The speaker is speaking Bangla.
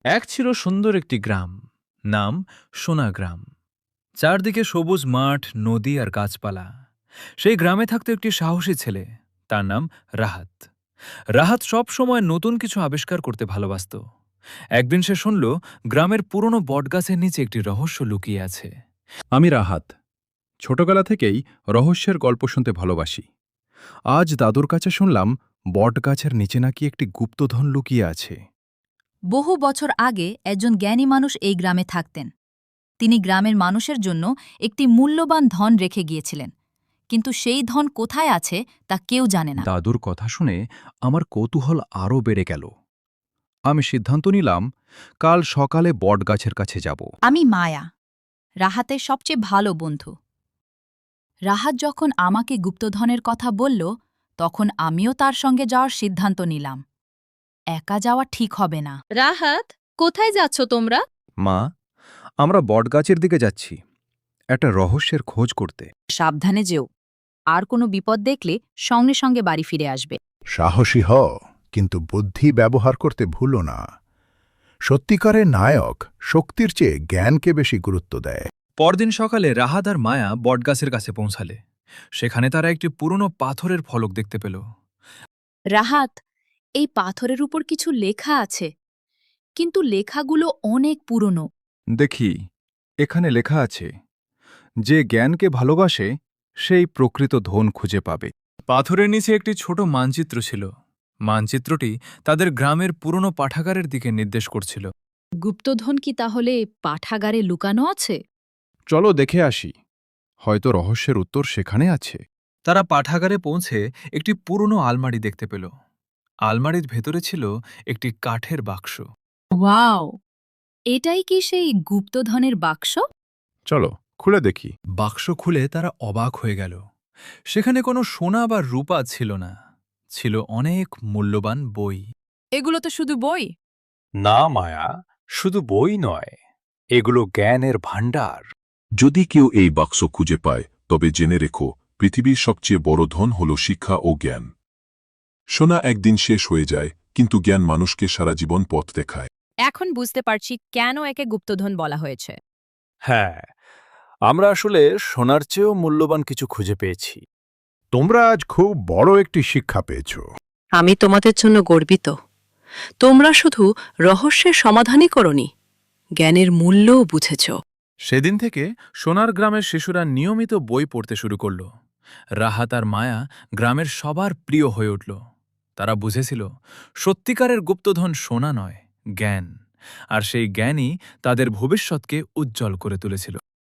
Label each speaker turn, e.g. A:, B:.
A: এক ছিল সুন্দর একটি গ্রাম, নাম সোনা গ্রাম। চারদিকে সবুজ মাঠ, নদী আর গাছপালা। সেই গ্রামে থাকত একটি সাহসী ছেলে, তার নাম রাহাত। রাহাত সব সময় নতুন কিছু আবিষ্কার করতে ভালোবাসত। একদিন সে শুনল গ্রামের পুরনো বটগাছের নিচে একটি রহস্য লুকিয়ে আছে।
B: আমি রাহাত। ছোটবেলা থেকেই রহস্যের গল্প শুনতে ভালোবাসি। আজ দাদুর কাছে শুনলাম বটগাছের নিচে নাকি একটি গুপ্তধন লুকিয়ে আছে।
C: বহু বছর আগে একজন জ্ঞানী মানুষ এই গ্রামে থাকতেন। তিনি গ্রামের মানুষের জন্য একটি মূল্যবান ধন রেখে গিয়েছিলেন, কিন্তু সেই ধন কোথায় আছে তা কেউ জানে না।
B: দাদুর কথা শুনে আমার কৌতূহল আরও বেড়ে গেল। আমি সিদ্ধান্ত নিলাম কাল সকালে বটগাছের কাছে যাব।
C: আমি মায়া, রাহাতের সবচেয়ে ভালো বন্ধু। রাহাত যখন আমাকে গুপ্তধনের কথা বলল, তখন আমিও তার সঙ্গে যাওয়ার সিদ্ধান্ত নিলাম। একা যাওয়া ঠিক হবে না।
D: রাহাত, কোথায় যাচ্ছ তোমরা?
B: মা, আমরা বটগাছের দিকে যাচ্ছি একটা রহস্যের খোঁজ করতে।
C: সাবধানে যেও, আর কোনো বিপদ দেখলে সঙ্গে সঙ্গে বাড়ি ফিরে আসবে।
E: সাহসী হও, কিন্তু বুদ্ধি ব্যবহার করতে ভুলো না। সত্যিকারের নায়ক শক্তির চেয়ে জ্ঞানকে বেশি গুরুত্ব দেয়।
A: পরদিন সকালে রাহাত আর মায়া বটগাছের কাছে পৌঁছালে। সেখানে তারা একটি পুরনো পাথরের ফলক দেখতে পেল।
C: রাহাত, এই পাথরের উপর কিছু লেখা আছে, কিন্তু লেখাগুলো অনেক পুরনো।
B: দেখি, এখানে লেখা আছে, যে জ্ঞানকে ভালোবাসে সেই প্রকৃত ধন খুঁজে পাবে।
A: পাথরের নিচে একটি ছোট মানচিত্র ছিল। মানচিত্রটি তাদের গ্রামের পুরনো পাঠাগারের দিকে নির্দেশ করছিল।
C: গুপ্তধন কি তাহলে পাঠাগারে লুকানো আছে?
B: চলো দেখে আসি, হয়তো রহস্যের উত্তর সেখানে আছে।
A: তারা পাঠাগারে পৌঁছে একটি পুরনো আলমারি দেখতে পেল। আলমারির ভেতরে ছিল একটি কাঠের বাক্স।
C: ওয়াও! এটাই কি সেই গুপ্তধনের বাক্স?
B: চলো খুলে দেখি।
A: বাক্স খুলে তারা অবাক হয়ে গেল। সেখানে কোনো সোনা বা রূপা ছিল না, ছিল অনেক মূল্যবান বই।
C: এগুলো তো শুধু বই।
F: না মায়া, শুধু বই নয়, এগুলো জ্ঞানের ভাণ্ডার।
G: যদি কেউ এই বাক্স খুঁজে পায়, তবে জেনে রেখো, পৃথিবীর সবচেয়ে বড় ধন হল শিক্ষা ও জ্ঞান। সোনা একদিন শেষ হয়ে যায়, কিন্তু জ্ঞান মানুষকে সারা জীবন পথ দেখায়।
D: এখন বুঝতে পারছি কেন একে গুপ্তধন বলা হয়েছে।
F: হ্যাঁ, আমরা আসলে সোনার চেয়েও মূল্যবান কিছু খুঁজে পেয়েছি।
E: তোমরা আজ খুব বড় একটি শিক্ষা পেয়েছ।
H: আমি তোমাদের জন্য গর্বিত। তোমরা শুধু রহস্যের সমাধানই করনি, জ্ঞানের মূল্যও বুঝেছ।
A: সেদিন থেকে সোনার গ্রামের শিশুরা নিয়মিত বই পড়তে শুরু করল। রাহাত আর মায়া গ্রামের সবার প্রিয় হয়ে উঠল। তারা বুঝেছিল সত্যিকারের গুপ্তধন সোনা নয়, জ্ঞান। আর সেই জ্ঞানই তাদের ভবিষ্যৎকে উজ্জ্বল করে তুলেছিল।